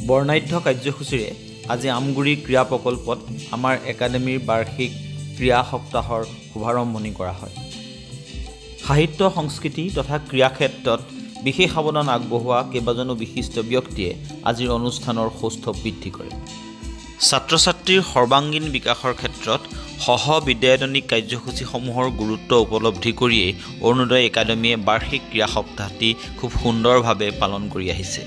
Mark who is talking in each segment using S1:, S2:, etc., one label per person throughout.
S1: বৰ্ণাঢ্য কাৰ্যসূচীৰে আজি আমগুৰি ক্ৰীড়া প্ৰকল্পত আমাৰ একাডেমীৰ বাৰ্ষিক ক্ৰীড়া সপ্তাহৰ শুভাৰম্ভণি কৰা হয়। সাহিত্য সংস্কৃতি তথা ক্ৰীড়া ক্ষেত্ৰত বিশেষ অৱদান আগবঢ়োৱা কেইবাজনো বিশিষ্ট ব্যক্তিয়ে আজিৰ অনুষ্ঠানৰ সৌষ্ঠৱ বৃদ্ধি কৰে। ছাত্ৰ ছাত্ৰীৰ সৰ্বাংগীন বিকাশৰ ক্ষেত্ৰত সহ বিদ্যায়তনিক কাৰ্যসূচীসমূহৰ গুৰুত্ব উপলব্ধি কৰিয়েই অৰুণোদয় একাডেমীয়ে বাৰ্ষিক ক্ৰীড়া সপ্তাহটি খুব সুন্দৰভাৱে পালন কৰি আহিছে।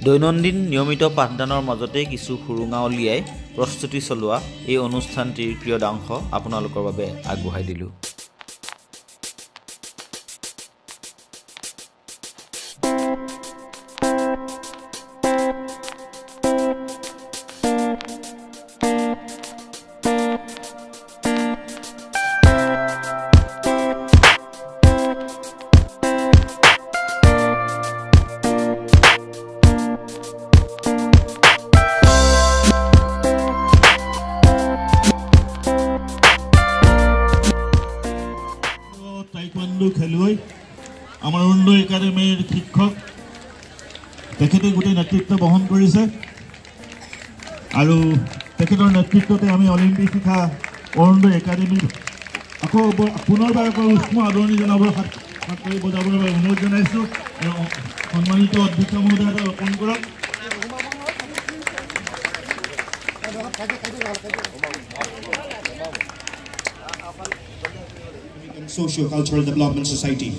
S1: দৈনন্দিন নিয়মিত পাঠদানৰ মাজতে কিছু সুৰুঙা উলিয়াই প্ৰস্তুতি চলোৱা এই অনুষ্ঠানটিৰ ক্ৰীড়াংশ আপোনালোকৰ বাবে আগবঢ়াই দিলোঁ।
S2: খেলুৱৈ আমাৰ অৰুণোদয় একাডেমীৰ শিক্ষক তেখেতে গোটেই নেতৃত্ব বহন কৰিছে আৰু তেখেতৰ নেতৃত্বতে আমি অলিম্পিক শিক্ষা অৰুণোদয় একাডেমীৰ আকৌ পুনৰবাৰ উষ্ম আদৰণি জনাবৰ হাত বজাবৰ বাবে অনুৰোধ জনাইছোঁ আৰু সন্মানিত অধ্যক্ষ মহোদয়ক অৰ্পণ কৰক।
S3: Socio-Cultural Development Society.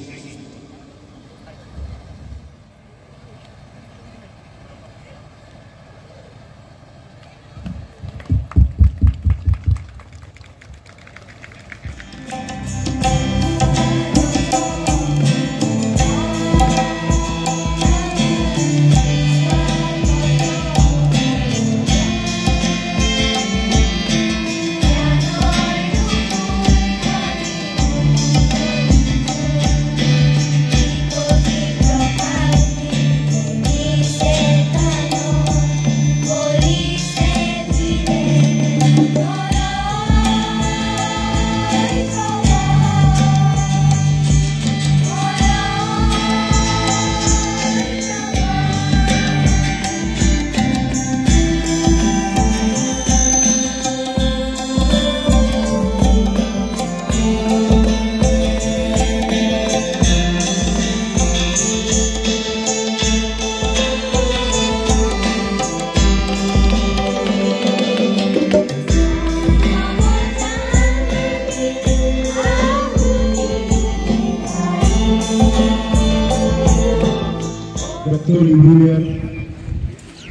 S2: ইঞ্জিনিয়াৰ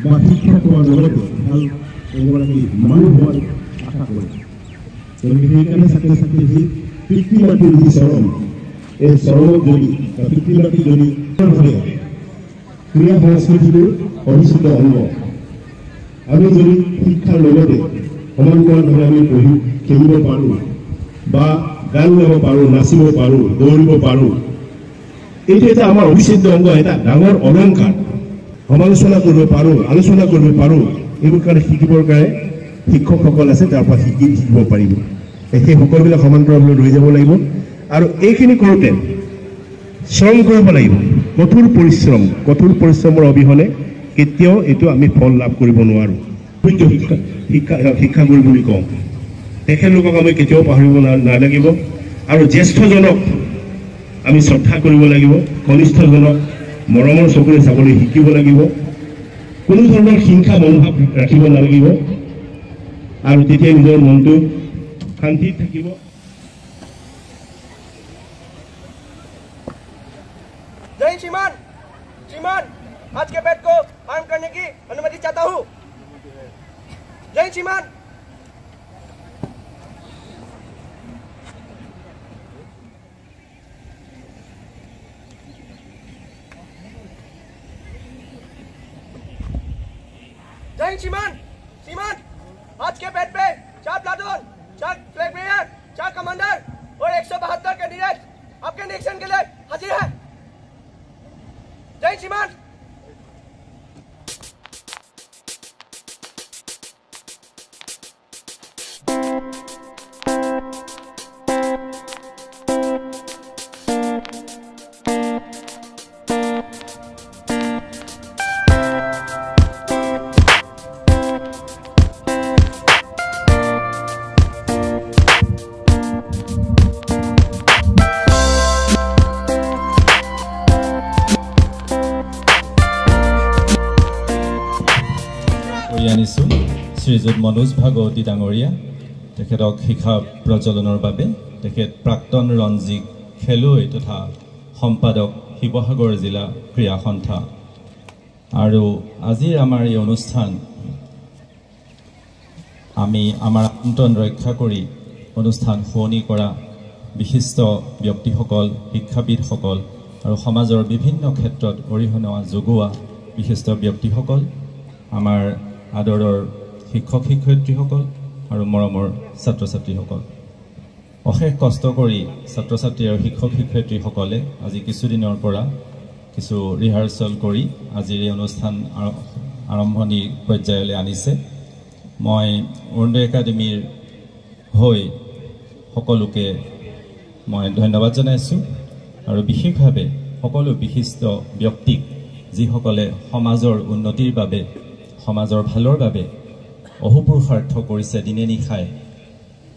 S2: বা শিক্ষক হোৱাৰ লগতে ভাল এগৰাকী মানুহ হোৱাৰ আশা কৰে। গতিকে সেইকাৰণে ছাত্ৰ ছাত্ৰীৰ যি পিতৃ মাতৃৰ যি চৰম, এই চৰমত যদি বা পিতৃ মাতৃ যদি ক্ৰীড়া সংস্কৃতিটোৰ অবিচ্ছেদ্য অংগ, আমি যদি শিক্ষাৰ লগতে সমান্তৰালভাৱে আমি পঢ়ি খেলিব পাৰোঁ বা গান গাব পাৰোঁ, নাচিব পাৰোঁ, দৌৰিব পাৰোঁ, এইটো এটা আমাৰ অবিচ্ছেদ্য অংগ, এটা ডাঙৰ অলংকাৰ। সমালোচনা কৰিব পাৰোঁ, আলোচনা কৰিব পাৰোঁ, এইবোৰ কাৰণে শিকিবৰ কাৰণে শিক্ষকসকল আছে, তাৰ পৰা শিকিব পাৰিব। সেই সকলোবিলাক সমান্তৰালভাৱে লৈ যাব লাগিব আৰু এইখিনি কৰোঁতে শ্ৰম কৰিব লাগিব, কঠোৰ পৰিশ্ৰমৰ অবিহনে কেতিয়াও এইটো আমি ফল লাভ কৰিব নোৱাৰোঁ। শিক্ষাগুৰু বুলি কওঁ, তেখেতলোকক আমি কেতিয়াও পাহৰিব নালাগিব আৰু জ্যেষ্ঠজনক আমি শ্ৰদ্ধা কৰিব লাগিব, কনিষ্ঠজনক মৰমৰ চকুৰে চাবলৈ শিকিব লাগিব, কোনো ধৰণৰ হিংসা মনোভাৱ ৰাখিব নালাগিব আৰু তেতিয়া নিজৰ মনটো শান্তিত থাকিব।
S4: जय श्रीमान, श्रीमान आज के बैठ को आरंभ करने की अनुमति चाहता हूँ। जय श्रीमान। जय श्रीमान, श्रीमान आज के बैठ पे 4 प्लाटून, 4 फ्लैग बेयर, 4 कमांडर और 172 कैंडिडेट आपके निरीक्षण के लिए हाजिर है। जय श्रीमान।
S5: মাতি আনিছোঁ শ্ৰীযুত মনোজ ভাগৱতী ডাঙৰীয়া, তেখেতক শিক্ষা প্ৰজ্বলনৰ বাবে। তেখেত প্ৰাক্তন ৰঞ্জী খেলুৱৈ তথা সম্পাদক শিৱসাগৰ জিলা ক্ৰীড়া সন্থা। আৰু আজিৰ আমাৰ এই অনুষ্ঠান আমি আমাৰ আমন্ত্ৰণ ৰক্ষা কৰি অনুষ্ঠান শুৱনি কৰা বিশিষ্ট ব্যক্তিসকল, শিক্ষাবিদসকল আৰু সমাজৰ বিভিন্ন ক্ষেত্ৰত অৰিহণা যোগোৱা বিশিষ্ট ব্যক্তিসকল, আমাৰ আদৰৰ শিক্ষক শিক্ষয়িত্ৰীসকল আৰু মৰমৰ ছাত্ৰ ছাত্ৰীসকল। অশেষ কষ্ট কৰি ছাত্ৰ ছাত্ৰী আৰু শিক্ষক শিক্ষয়িত্ৰীসকলে আজি কিছুদিনৰ পৰা কিছু ৰিহাৰ্চেল কৰি আজিৰ এই অনুষ্ঠান আৰম্ভণি পৰ্যায়লৈ আনিছে। মই অৰুণোদয় একাডেমীৰ হৈ সকলোকে মই ধন্যবাদ জনাইছোঁ আৰু বিশেষভাৱে সকলো বিশিষ্ট ব্যক্তিক যিসকলে সমাজৰ উন্নতিৰ বাবে, সমাজৰ ভালৰ বাবে অহোপুৰুষাৰ্থ কৰিছে দিনে নিশাই।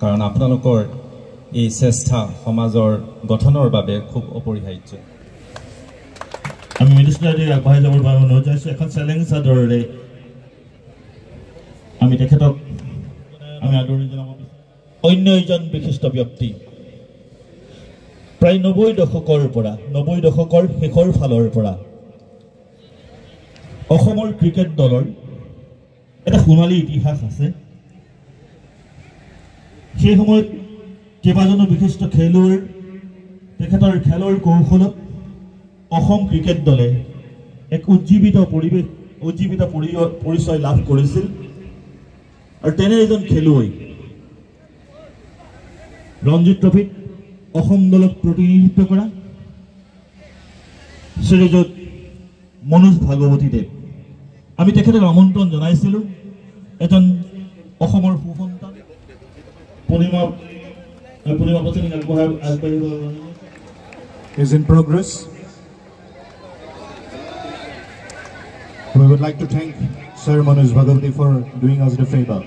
S5: কাৰণ আপোনালোকৰ এই চেষ্টা সমাজৰ গঠনৰ বাবে খুব অপৰিহাৰ্য।
S6: আমি মিনিষ্টাৰটি আগবঢ়াই যাবৰ বাবে অনুৰোধ জনাইছোঁ। এখন চেলেঞ্জ চাদৰেৰে আমি তেখেতক আমি আদৰণি জনাব বিচাৰোঁ। অন্য এজন বিশিষ্ট ব্যক্তি প্ৰায় 90 দশকৰ পৰা, 90 দশকৰ শেষৰ ফালৰ পৰা অসমৰ ক্ৰিকেট দলৰ এটা সোণালী ইতিহাস আছে। সেই সময়ত কেইবাজনো বিশিষ্ট খেলুৱৈৰ তেখেতৰ খেলৰ কৌশলত অসম ক্ৰিকেট দলে এক উজ্জীৱিত পৰিচয় লাভ কৰিছিল। আৰু তেনে এজন খেলুৱৈ ৰঞ্জী ট্ৰফিত অসম দলক প্ৰতিনিধিত্ব কৰা শ্ৰীযুত মনোজ ভাগৱতী দেৱ। আমি তেখেতক আমন্ত্ৰণ জনাইছিলোঁ। এজন অসমৰ সুসন্তান পূৰ্ণিমা প্ৰচেনিং আগবাঢ়িব
S3: is in progress. We would like to thank Sir Manoj Bhagavati for doing us the favor.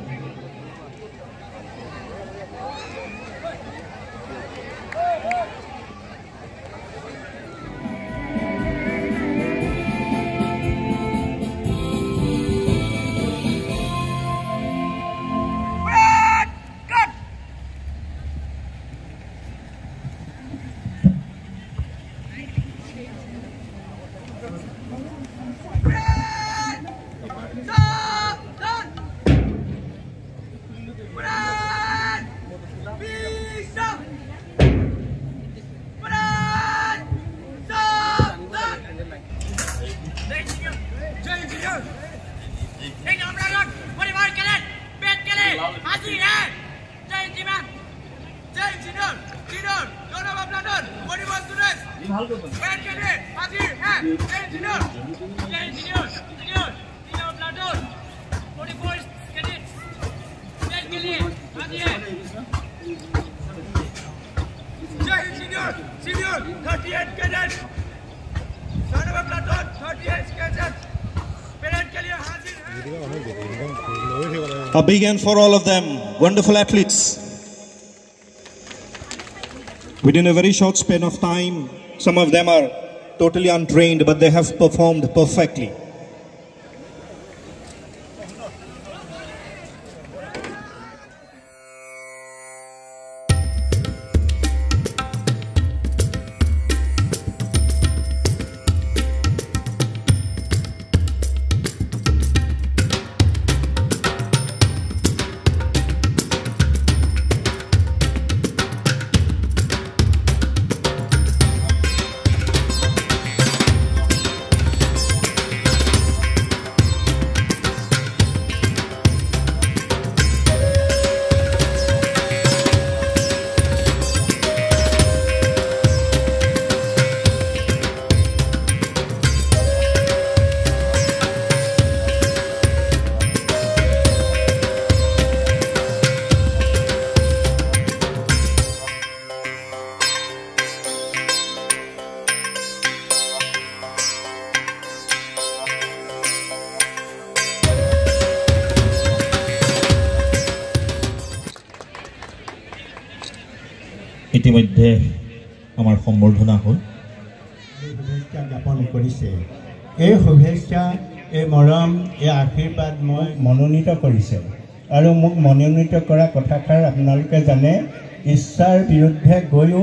S3: A big hand for all of them, wonderful athletes. Within a very short span of time, some of them are totally untrained, but they have performed perfectly.
S6: ইতিমধ্যে আমাৰ সম্বৰ্ধনা হ'ল। শুভেচ্ছা জ্ঞাপন কৰিছে। এই শুভেচ্ছা
S7: এই মৰম এই আশীৰ্বাদ মই মনোনীত কৰিছে আৰু মোক মনোনীত কৰা কথাষাৰ আপোনালোকে জানে ইচ্ছাৰ বিৰুদ্ধে গৈও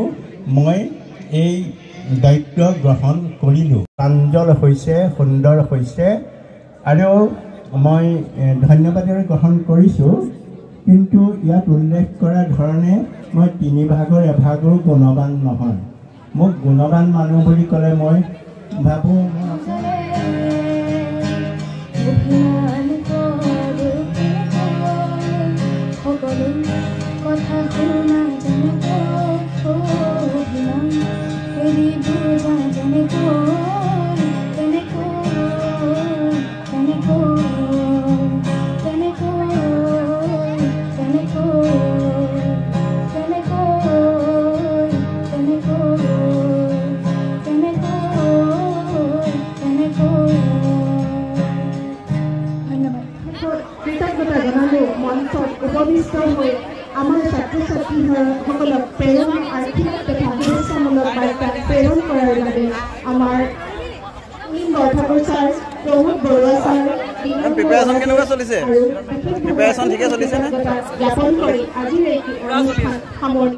S7: মই এই দায়িত্ব গ্ৰহণ কৰিলোঁ প্ৰাঞ্জল হৈছে সুন্দৰ হৈছে আৰু মই ধন্যবাদেৰে গ্ৰহণ কৰিছোঁ কিন্তু ইয়াত উল্লেখ কৰা ধৰণে মই 3 ভাগৰ এভাগো গুণৱান নহয় মোক গুণৱান মানুহ বুলি ক'লে মই ভাবোঁ
S8: উপবিষ্ট হৈ আমাৰ ছাত্ৰ ছাত্ৰীসকলক প্ৰেৰণ আৰ্থিক তথা শুভেচ্ছামূলক বাৰ্তা প্ৰেৰণ কৰাৰ বাবে আমাৰ Borthakur sir Pramod Baruah sir
S9: preparation কেনেকুৱা চলিছে প্ৰিপাৰেশ্যন ঠিকে চলিছে নে
S8: জ্ঞাপন কৰি আজিৰ এই অনুষ্ঠান সামৰণি